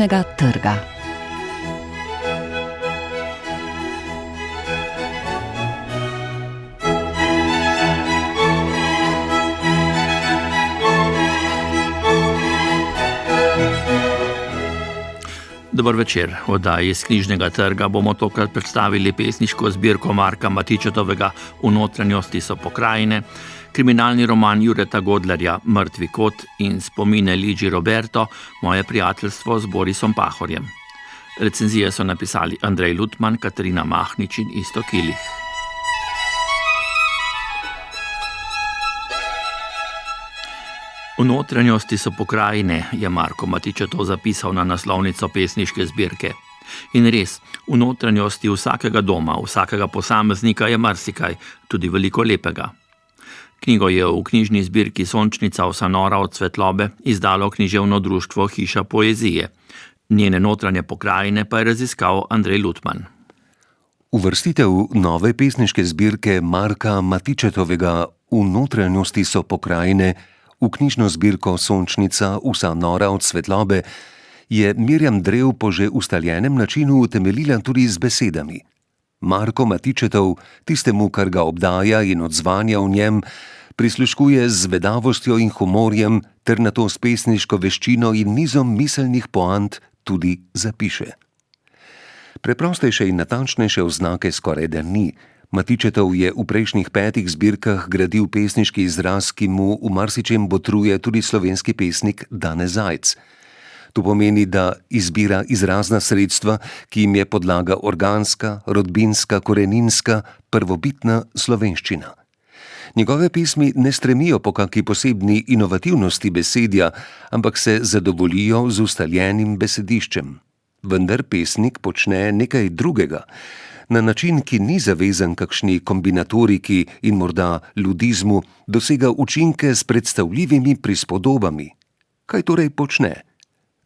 knjižnega trga. Dober večer. V oddaji iz knjižnega trga bomo tokrat predstavili pesniško zbirko Marka Matičetovega V notranjosti so pokrajine, kriminalni roman Jureta Godlerja Mrtvi kot in spomine Ligi Roberto, Moje prijateljstvo z Borisom Pahorjem. Recenzije so napisali Andrej Lutman, Katarina Mahnič in Iztok Kilih. V notranjosti so pokrajine, je Marko Matičetov zapisal na naslovnico pesniške zbirke. In res, v notranjosti vsakega doma, vsakega posameznika je marsikaj, tudi veliko lepega. Knjigo je v knjižni zbirki Sončnica vsa nora od svetlobe izdalo književno društvo Hiša poezije. Njene notranje pokrajine pa je raziskal Andrej Lutman. Uvrstitev nove pesniške zbirke Marka Matičetovega V notranjosti so pokrajine v knjižno zbirko Sončnica vsa nora od svetlobe je Mirjam Drev po že ustaljenem načinu utemeljila tudi z besedami. Marko Matičetov tistemu, kar ga obdaja in odzvanja v njem, prisluškuje z vedavostjo in humorjem ter nato s pesniško veščino in nizom miselnih poant tudi zapiše. Preprostejše in natančnejše oznake skorajda ni. Matičetov je v prejšnjih 5 zbirkah gradil pesniški izraz, ki mu v marsičem botruje tudi slovenski pesnik Dane Zajc. To pomeni, da izbira izrazna sredstva, ki jim je podlaga organska, rodbinska, koreninska, prvobitna slovenščina. Njegove pesmi ne stremijo po kaki posebni inovativnosti besedja, ampak se zadovoljijo z ustaljenim besediščem. Vendar pesnik počne nekaj drugega, na način, ki ni zavezan kakšni kombinatoriki in morda ludizmu, dosega učinke s predstavljivimi prispodobami. Kaj torej počne?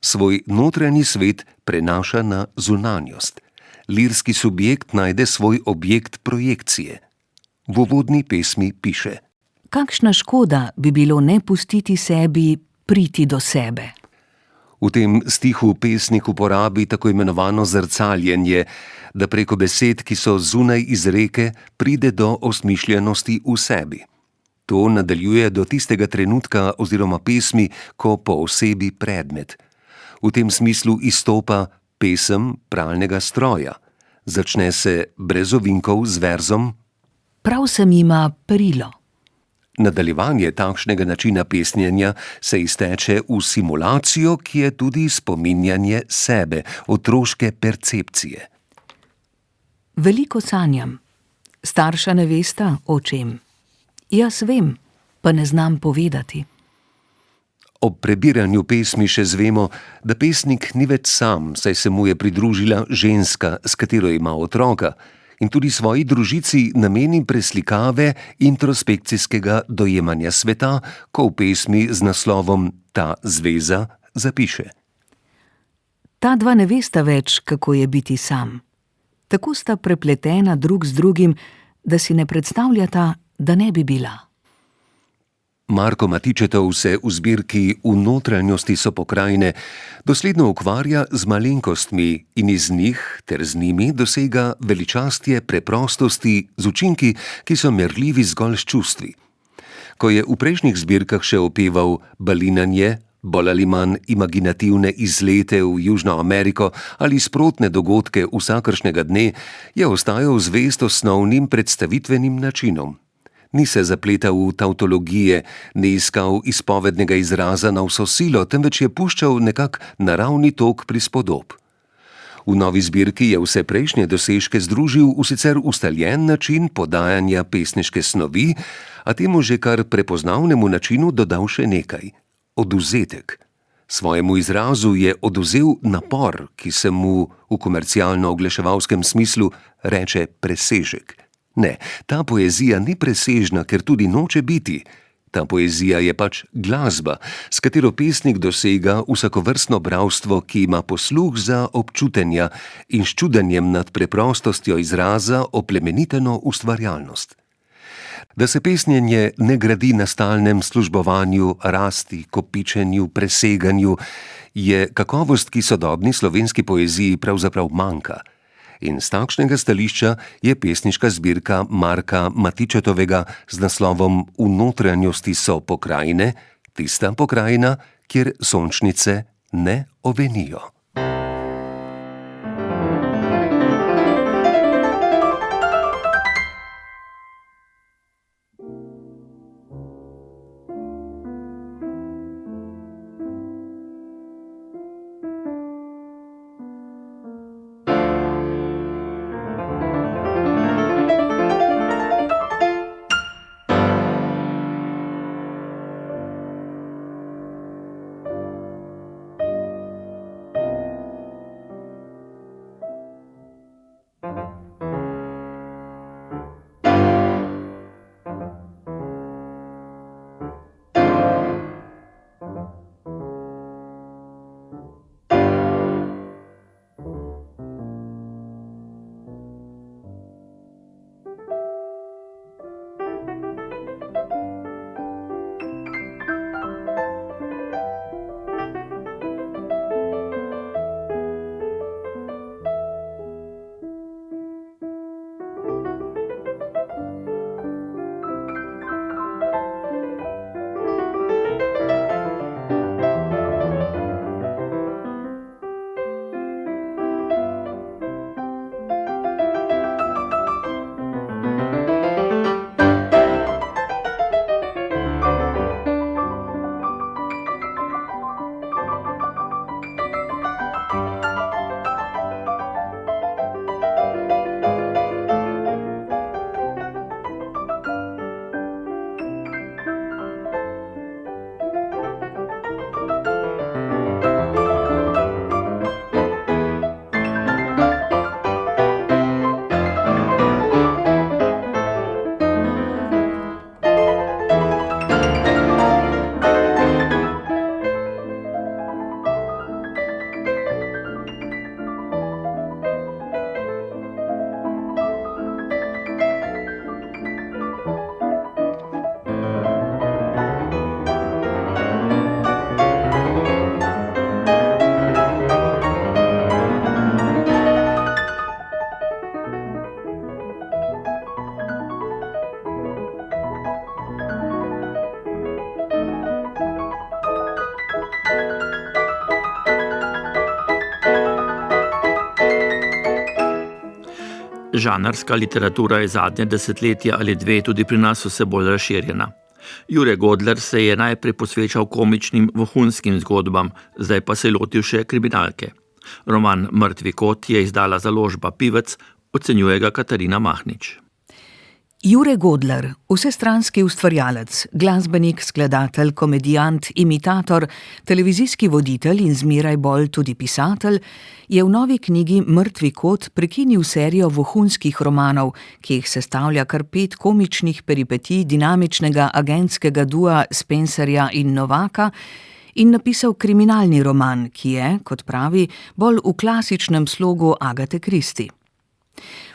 Svoj notranji svet prenaša na zunanjost. Lirski subjekt najde svoj objekt projekcije. V uvodni pesmi piše: Kakšna škoda bi bilo ne pustiti sebi priti do sebe? V tem stihu pesnik uporabi tako imenovano zrcaljenje, da preko besed, ki so zunaj izreke, pride do osmišljenosti v sebi. To nadaljuje do tistega trenutka oziroma pesmi, ko poosebi predmet. V tem smislu izstopa pesem pralnega stroja. Začne se brez ovinkov z verzom: Prav sem ima perilo. Nadaljevanje takšnega načina pesnjenja se izteče v simulacijo, ki je tudi spominjanje sebe, otroške percepcije. Veliko sanjam. Starša ne vesta, o čem. Jaz vem, pa ne znam povedati. Ob prebiranju pesmi še zvemo, da pesnik ni več sam, saj se mu je pridružila ženska, s katero ima otroka, in tudi svoji družici nameni preslikave introspekcijskega dojemanja sveta, ko v pesmi z naslovom Ta zveza zapiše: Ta dva ne vesta več, kako je biti sam. Tako sta prepletena drug z drugim, da si ne predstavljata, da ne bi bila. Marko Matičetov se v zbirki V notranjosti so pokrajine dosledno ukvarja z malenkostmi in iz njih ter z njimi dosega veličastje preprostosti z učinki, ki so merljivi zgolj s čustvi. Ko je v prejšnjih zbirkah še opeval balinanje, bolj ali manj imaginativne izlete v Južno Ameriko ali sprotne dogodke vsakršnega dne, je ostajal zvest osnovnim predstavitvenim načinom. Ni se zapletal v tavtologije, ne iskal izpovednega izraza na vso silo, temveč je puščal nekak naravni tok prispodob. V novi zbirki je vse prejšnje dosežke združil v sicer ustaljen način podajanja pesniške snovi, a temu že kar prepoznavnemu načinu dodal še nekaj: odvzetek. Svojemu izrazu je odvzel napor, ki se mu v komercialno-oglaševalskem smislu reče presežek. Ne, ta poezija ni presežna, ker tudi noče biti. Ta poezija je pač glasba, s katero pesnik dosega vsakovrstno bralstvo, ki ima posluh za občutenja in s čudenjem nad preprostostjo izraza oplemeniteno ustvarjalnost. Da se pesnjenje ne gradi na stalnem službovanju, rasti, kopičenju, preseganju, je kakovost, ki sodobni slovenski poeziji pravzaprav manjka. In z takšnega stališča je pesniška zbirka Marka Matičetovega z naslovom V notranjosti so pokrajine, tista pokrajina, kjer sončnice ne ovenijo. Žanrska literatura je zadnje desetletje ali dve tudi pri nas vse bolj razširjena. Jure Godler se je najprej posvečal komičnim vohunskim zgodbam, zdaj pa se je lotil še kriminalke. Roman Mrtvi kot je izdala založba Pivec, ocenjuje ga Katarina Mahnič. Jure Godler, vsestranski ustvarjalec, glasbenik, skladatelj, komedijant, imitator, televizijski voditelj in zmeraj bolj tudi pisatelj, je v novi knjigi Mrtvi kot prekinil serijo vohunskih romanov, ki jih sestavlja kar 5 komičnih peripetij dinamičnega agentskega dua Spencerja in Novaka, in napisal kriminalni roman, ki je, kot pravi, bolj v klasičnem slogu Agate Christie.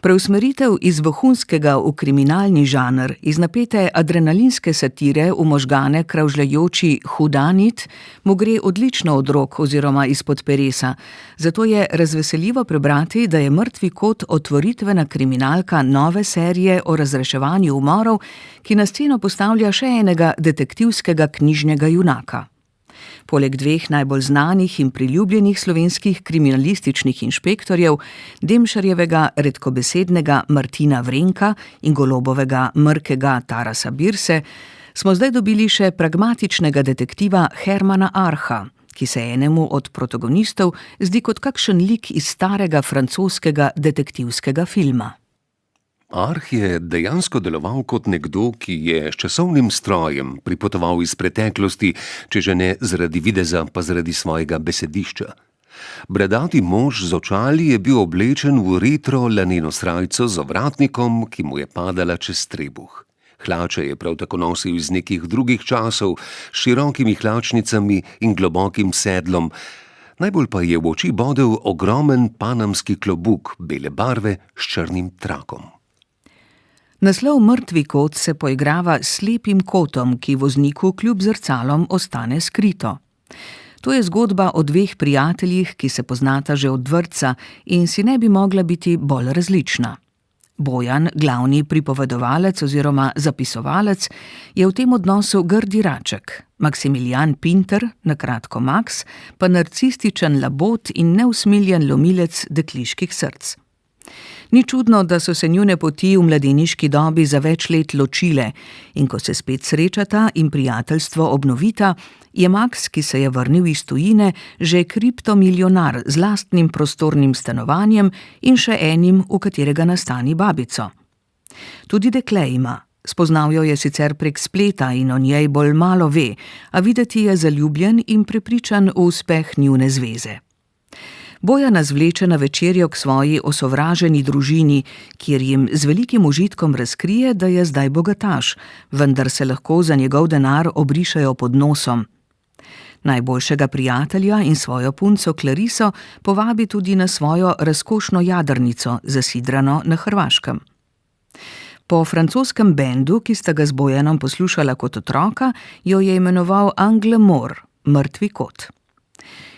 Preusmeritev iz vohunskega v kriminalni žanr, iz napete adrenalinske satire v možgane kravžljajoči hudanit, mu gre odlično od rok oziroma izpod peresa, zato je razveseljivo prebrati, da je Mrtvi kot otvoritvena kriminalka nove serije o razreševanju umorov, ki na sceno postavlja še enega detektivskega knjižnega junaka. Poleg 2 najbolj znanih in priljubljenih slovenskih kriminalističnih inšpektorjev, Demšarjevega redkobesednega Martina Vrenka in Golobovega mrkega Tarasa Birse, smo zdaj dobili še pragmatičnega detektiva Hermana Arha, ki se enemu od protagonistov zdi kot kakšen lik iz starega francoskega detektivskega filma. Arh je dejansko deloval kot nekdo, ki je s časovnim strojem pripotoval iz preteklosti, če že ne zaradi videza, pa zaradi svojega besedišča. Bradati mož z očali je bil oblečen v retro laneno srajco z ovratnikom, ki mu je padala čez trebuh. Hlače je prav tako nosil iz nekih drugih časov, s širokimi hlačnicami in globokim sedlom. Najbolj pa je v oči bodel ogromen panamski klobuk bele barve s črnim trakom. Naslov Mrtvi kot se poigrava s slepim kotom, ki vozniku kljub zrcalom ostane skrito. To je zgodba o dveh prijateljih, ki se poznata že od vrtca in si ne bi mogla biti bolj različna. Bojan, glavni pripovedovalec oziroma zapisovalec, je v tem odnosu grdi raček, Maksimilijan Pinter, na kratko Max, pa narcističen labod in neusmiljen lomilec dekliških src. Ni čudno, da so se njune poti v mladeniški dobi za več let ločile in ko se spet srečata in prijateljstvo obnovita, je Max, ki se je vrnil iz tujine, že kriptomilijonar z lastnim prostornim stanovanjem in še enim, v katerega nastani babico. Tudi dekle ima. Spoznal jo je sicer prek spleta in o njej bolj malo ve, a videti je zaljubljen in prepričan v uspeh njune zveze. Bojan nas vleče na večerjo k svoji osovraženi družini, kjer jim z velikim užitkom razkrije, da je zdaj bogataš, vendar se lahko za njegov denar obrišejo pod nosom. Najboljšega prijatelja in svojo punco Klariso povabi tudi na svojo razkošno jadrnico, zasidrano na Hrvaškem. Po francoskem bendu, ki sta ga z Bojanom poslušala kot otroka, jo je imenoval Angle Mort, mrtvi kot.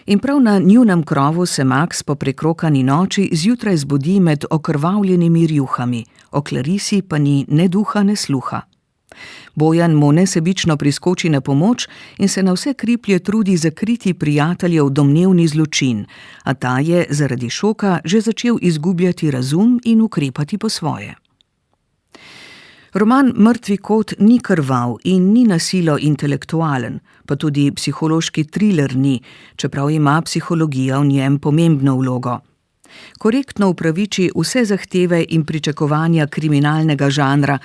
In prav na njunem krovu se Max po prekrokani noči zjutraj zbudi med okrvavljenimi rjuhami, o Clarisi pa ni ne duha ne sluha. Bojan mu nesebično priskoči na pomoč in se na vse kriplje trudi zakriti prijateljev domnevni zločin, a ta je zaradi šoka že začel izgubljati razum in ukrepati po svoje. Roman Mrtvi kot ni krvav in ni na silo intelektualen, pa tudi psihološki triler ni, čeprav ima psihologija v njem pomembno vlogo. Korektno upraviči vse zahteve in pričakovanja kriminalnega žanra,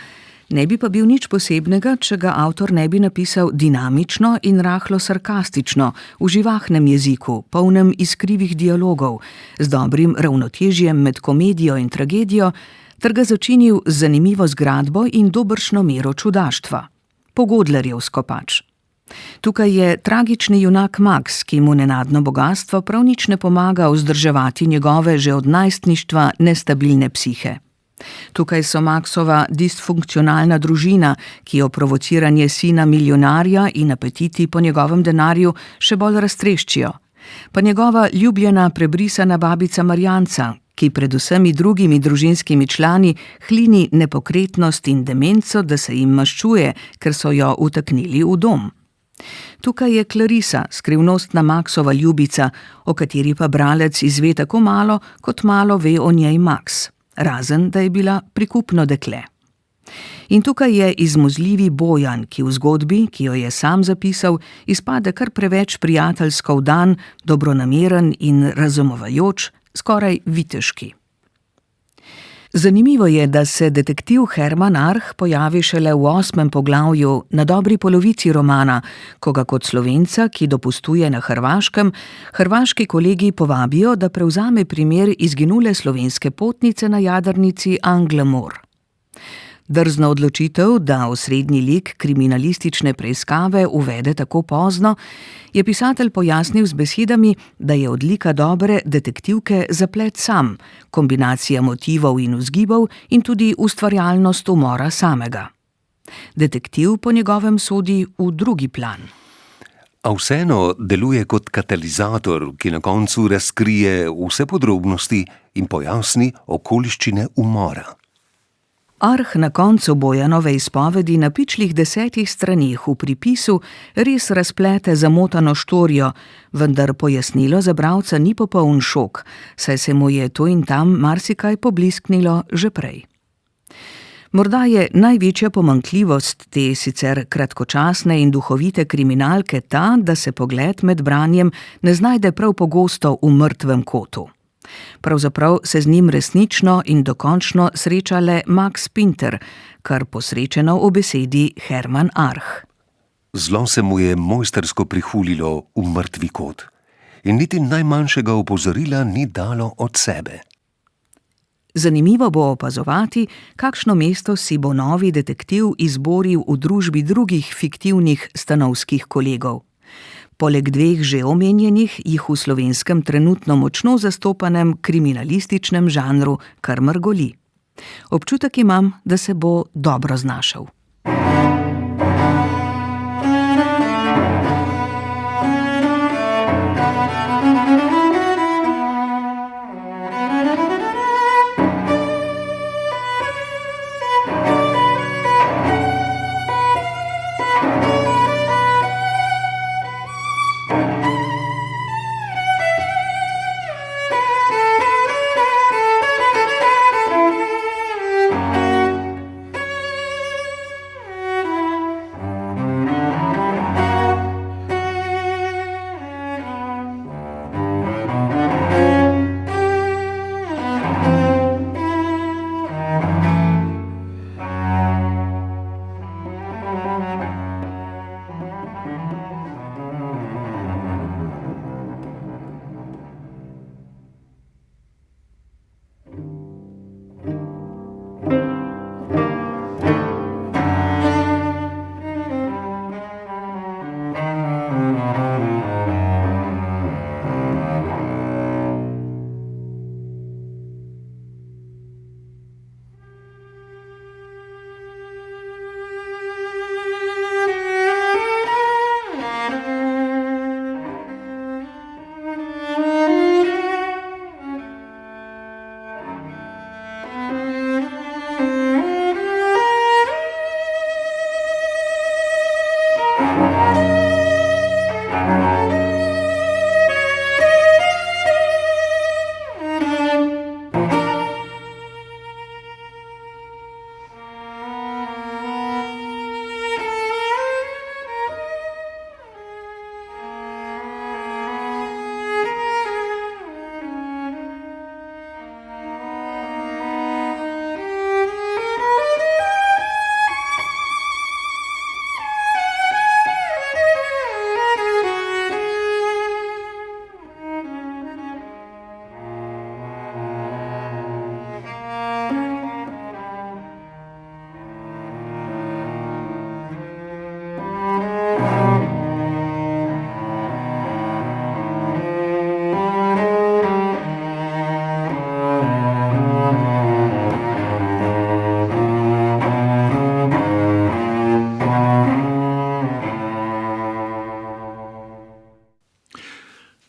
ne bi pa bil nič posebnega, če ga avtor ne bi napisal dinamično in rahlo sarkastično, v živahnem jeziku, polnem iskrivih dialogov, z dobrim ravnotežjem med komedijo in tragedijo, ter ga začinil z zanimivo zgradbo in dobršno mero čudaštva. Pogodlerjevsko pač. Tukaj je tragični junak Max, ki mu nenadno bogastvo prav nič ne pomaga vzdrževati njegove že od najstništva nestabilne psihe. Tukaj so Maxova disfunkcionalna družina, ki jo provociranje sina milijonarja in apetiti po njegovem denarju še bolj raztreščijo, pa njegova ljubljena prebrisana babica Marjanca, ki pred vsemi drugimi družinskimi člani hlini nepokretnost in demenco, da se jim maščuje, ker so jo utaknili v dom. Tukaj je Clarisa, skrivnostna Maxova ljubica, o kateri pa bralec izve tako malo, kot malo ve o njej Max, razen da je bila prikupno dekle. In tukaj je izmuzljivi Bojan, ki v zgodbi, ki jo je sam zapisal, izpade kar preveč prijateljsko vdan, dobronameren in razumevajoč, skoraj viteški. Zanimivo je, da se detektiv Herman Arh pojavi šele v 8. poglavju, na dobri polovici romana, ko ga kot Slovenca, ki dopustuje na Hrvaškem, hrvaški kolegi povabijo, da prevzame primer izginule slovenske potnice na jadrnici Angle Mort. Drzna odločitev, da osrednji lik kriminalistične preiskave uvede tako pozno, je pisatelj pojasnil z besedami, da je od lika dobre detektivke zaplet sam, kombinacija motivov in vzgibov in tudi ustvarjalnost umora samega. Detektiv po njegovem sodi v drugi plan. A vseeno deluje kot katalizator, ki na koncu razkrije vse podrobnosti in pojasni okoliščine umora. Arh na koncu Bojanove izpovedi na pičlih 10 straneh v pripisu res razplete zamotano štorijo, vendar pojasnilo za bralca ni popoln šok, saj se mu je tu in tam marsikaj poblisknilo že prej. Morda je največja pomanjkljivost te sicer kratkočasne in duhovite kriminalke ta, da se pogled med branjem ne znajde prav pogosto v Mrtvem kotu. Pravzaprav se z njim resnično in dokončno sreča le Max Pinter, kar posrečeno v besedi Herman Arh. Zlo se mu je mojstrsko prihulilo v Mrtvi kot in niti najmanjšega opozorila ni dalo od sebe. Zanimivo bo opazovati, kakšno mesto si bo novi detektiv izboril v družbi drugih fiktivnih stanovskih kolegov. Poleg 2 že omenjenih jih v slovenskem trenutno močno zastopanem kriminalističnem žanru kar mrgoli. Občutek imam, da se bo dobro znašel.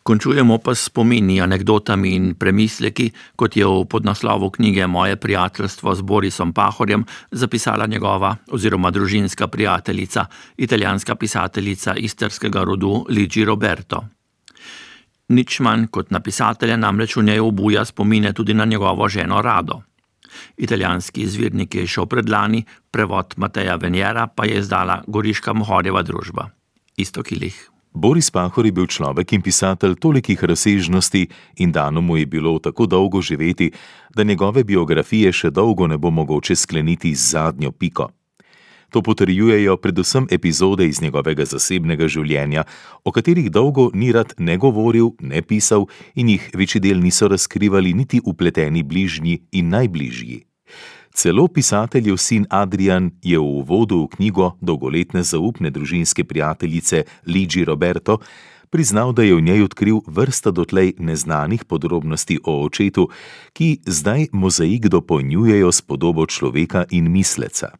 Končujemo pa s spomini, anekdotami in premisleki, kot je v podnaslovu knjige Moje prijateljstvo z Borisom Pahorjem zapisala njegova oziroma družinska prijateljica, italijanska pisateljica istrskega rodu Luigi Roberto. Nič manj kot na pisatelja namreč v njej obuja spomine tudi na njegovo ženo Rado. Italijanski izvirnik je šel predlani, prevod Mateja Venjera pa je izdala Goriška Mohorjeva družba. Iztok Ilih. Boris Pahor je bil človek in pisatelj tolikih razsežnosti in dano mu je bilo tako dolgo živeti, da njegove biografije še dolgo ne bo mogoče skleniti z zadnjo piko. To potrjujejo predvsem epizode iz njegovega zasebnega življenja, o katerih dolgo ni rad ne govoril, ne pisal in jih večji del niso razkrivali niti vpleteni bližnji in najbližji. Celo pisateljev sin Adrian je v uvodu v knjigo dolgoletne zaupne družinske prijateljice Luigi Roberto priznal, da je v njej odkril vrsto dotlej neznanih podrobnosti o očetu, ki zdaj mozaik dopolnjujejo s podobo človeka in misleca.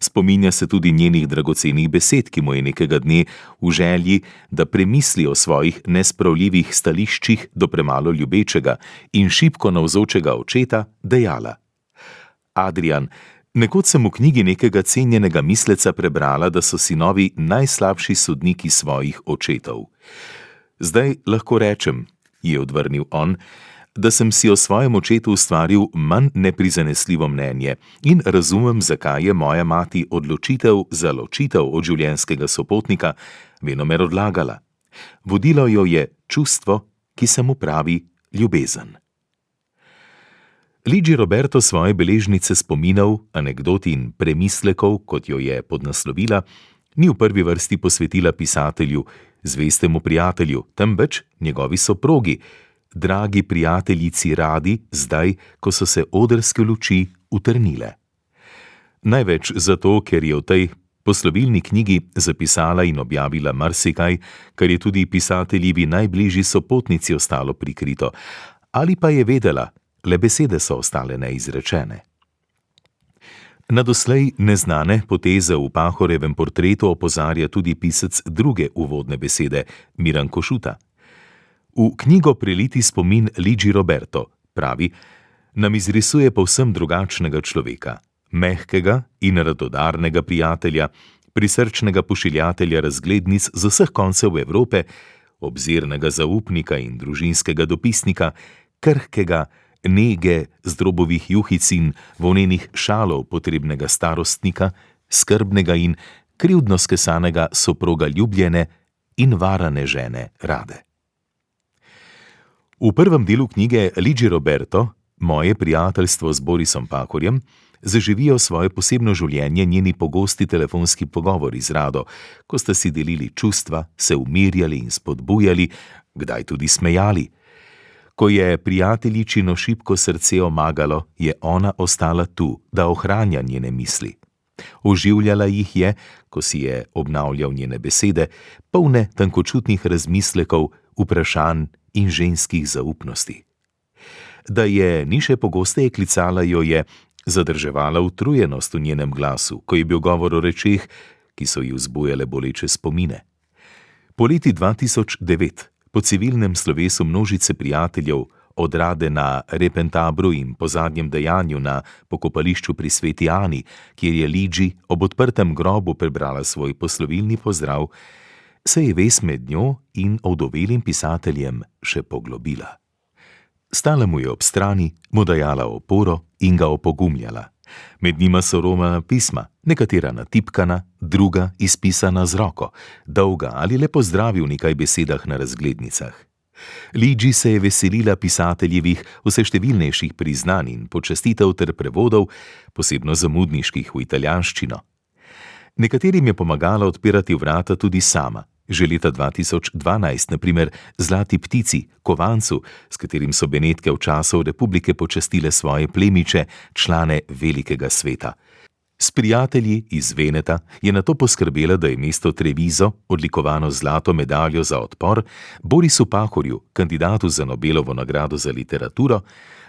Spominja se tudi njenih dragocenih besed, ki mu je nekega dne v želji, da premisli o svojih nespravljivih stališčih do premalo ljubečega in šibko navzočega očeta dejala: Adrian, nekoč sem v knjigi nekega cenjenega misleca prebrala, da so sinovi najslabši sodniki svojih očetov. Zdaj lahko rečem, je odvrnil on, da sem si o svojem očetu ustvaril manj neprizanesljivo mnenje in razumem, zakaj je moja mati odločitev za ločitev od življenjskega sopotnika venomer odlagala. Vodilo jo je čustvo, ki se mu pravi ljubezen. Luigi Roberto svoje beležnice spominov, anekdot in premislekov, kot jo je podnaslovila, ni v prvi vrsti posvetila pisatelju, zvestemu prijatelju, temveč njegovi soprogi, dragi prijateljici Radi, zdaj, ko so se odrske luči utrnile. Največ zato, ker je v tej poslovilni knjigi zapisala in objavila marsikaj, kar je tudi pisateljevi najbližji sopotnici ostalo prikrito, ali pa je vedela, le besede so ostale neizrečene. Na doslej neznane poteze v Pahorjevem portretu opozarja tudi pisec druge uvodne besede, Miran Košuta. V knjigo Preliti spomin Luigi Roberto pravi, nam izrisuje povsem drugačnega človeka, mehkega in radodarnega prijatelja, prisrčnega pošiljatelja razglednic z vseh koncev Evrope, obzirnega zaupnika in družinskega dopisnika, krhkega, nege zdrobovih juhic in volnenih šalov potrebnega starostnika, skrbnega in krivdno skesanega soproga ljubljene in varane žene Rade. V prvem delu knjige Luigi Roberto, Moje prijateljstvo z Borisom Pahorjem, zaživijo svoje posebno življenje njeni pogosti telefonski pogovori z Rado, ko sta si delili čustva, se umirjali in spodbujali, kdaj tudi smejali. Ko je prijateljičino šibko srce omagalo, je ona ostala tu, da ohranja njene misli. Oživljala jih je, ko si je obnavljal njene besede, polne tankočutnih razmislekov, vprašanj in ženskih zaupnosti. Da je ni še pogosteje klicala, jo je zadrževala utrujenost v njenem glasu, ko je bil govor o rečeh, ki so ji vzbujale boleče spomine. Po leti 2009, po civilnem slovesu množice prijateljev, od Rade na Repentabru in po zadnjem dejanju na pokopališču pri Sveti Ani, kjer je Luigi ob odprtem grobu prebrala svoj poslovilni pozdrav, se je vez med njo in ovdovelim pisateljem še poglobila. Stala mu je ob strani, mu dajala oporo in ga opogumljala. Med njima so romana pisma, nekatera natipkana, druga izpisana z roko, dolga ali le pozdravi v nekaj besedah na razglednicah. Luigi se je veselila pisateljevih vseštevilnejših priznanj in počastitev ter prevodov, posebno zamudniških v italijanščino. Nekaterim je pomagala odpirati vrata tudi sama. Že leta 2012, na primer, Zlati ptici, kovancu, s katerim so Benetke v času republike počastile svoje plemiče, člane velikega sveta. S prijatelji iz Veneta je nato poskrbela, da je mesto Treviso, odlikovano z zlato medaljo za odpor, Borisu Pahorju, kandidatu za Nobelovo nagrado za literaturo,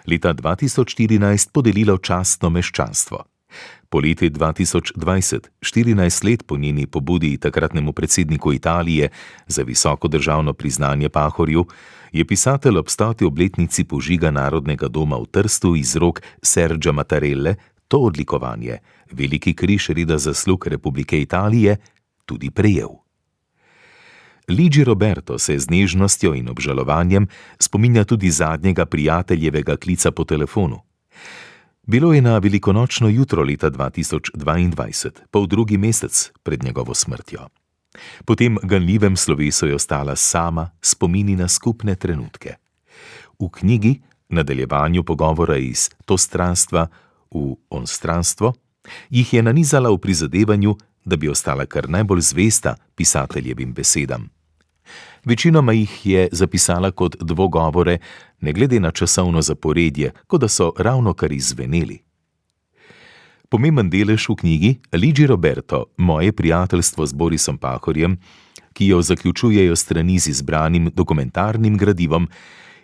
leta 2014 podelilo častno meščanstvo. Po leti 2020, 14 let po njeni pobudi takratnemu predsedniku Italije za visoko državno priznanje Pahorju, je pisatelj ob 100. obletnici požiga Narodnega doma v Trstu iz rok Sergia Mattarelle to odlikovanje, veliki križ reda zaslug Republike Italije, tudi prejel. Luigi Roberto se z nežnostjo in obžalovanjem spominja tudi zadnjega prijateljevega klica po telefonu. Bilo je na velikonočno jutro leta 2022, poldrugi mesec pred njegovo smrtjo. Po tem ganljivem slovesu je ostala sama, spomini na skupne trenutke. V knjigi, nadaljevanju pogovora iz to stranstva v onstranstvo, jih je nanizala v prizadevanju, da bi ostala kar najbolj zvesta pisateljevim besedam. Večinoma jih je zapisala kot dvogovore, ne glede na časovno zaporedje, kot da so ravnokar izveneli. Pomemben delež v knjigi Luigi Roberto, Moje prijateljstvo z Borisom Pahorjem, ki jo zaključujejo strani z izbranim dokumentarnim gradivom,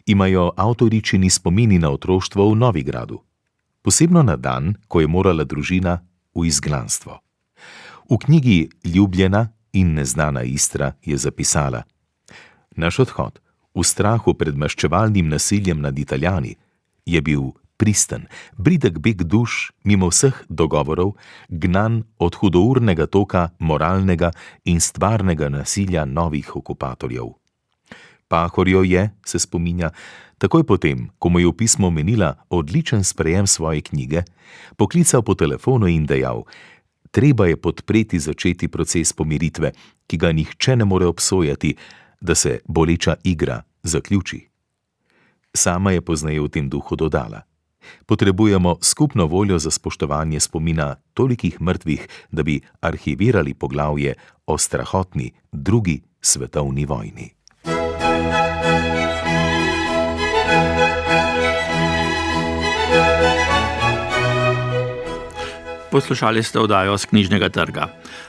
imajo avtoričini spomini na otroštvo v Novigradu. Posebno na dan, ko je morala družina v izgnanstvo. V knjigi Ljubljena in neznana Istra je zapisala: Naš odhod, v strahu pred maščevalnim nasiljem nad Italijani, je bil pristen, bridek beg duš mimo vseh dogovorov, gnan od hudournega toka moralnega in stvarnega nasilja novih okupatorjev. Pahorjo je, se spominja, takoj potem, ko mu je v pismu omenila odličen sprejem svoje knjige, poklical po telefonu in dejal: Treba je podpreti začeti proces pomiritve, ki ga nihče ne more obsojati, da se boleča igra zaključi. Sama je pozneje v tem duhu dodala: Potrebujemo skupno voljo za spoštovanje spomina tolikih mrtvih, da bi arhivirali poglavje o strahotni drugi svetovni vojni. Po Poslušali ste oddajo z knjižnega trga.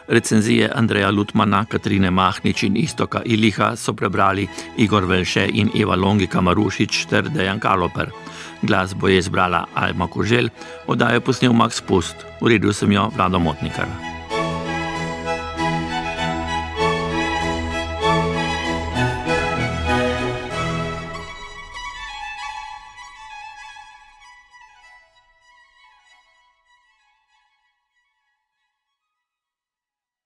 Recenzije Andreja Lutmana, Katrine Mahnič in Iztoka Iliha so prebrali Igor Velše in Eva Longika Marušič ter Dejan Kaloper. Glasbo je izbrala Alma Koželj, oddajo posnel Max Pust, uredil sem jo Vlado Motnikar.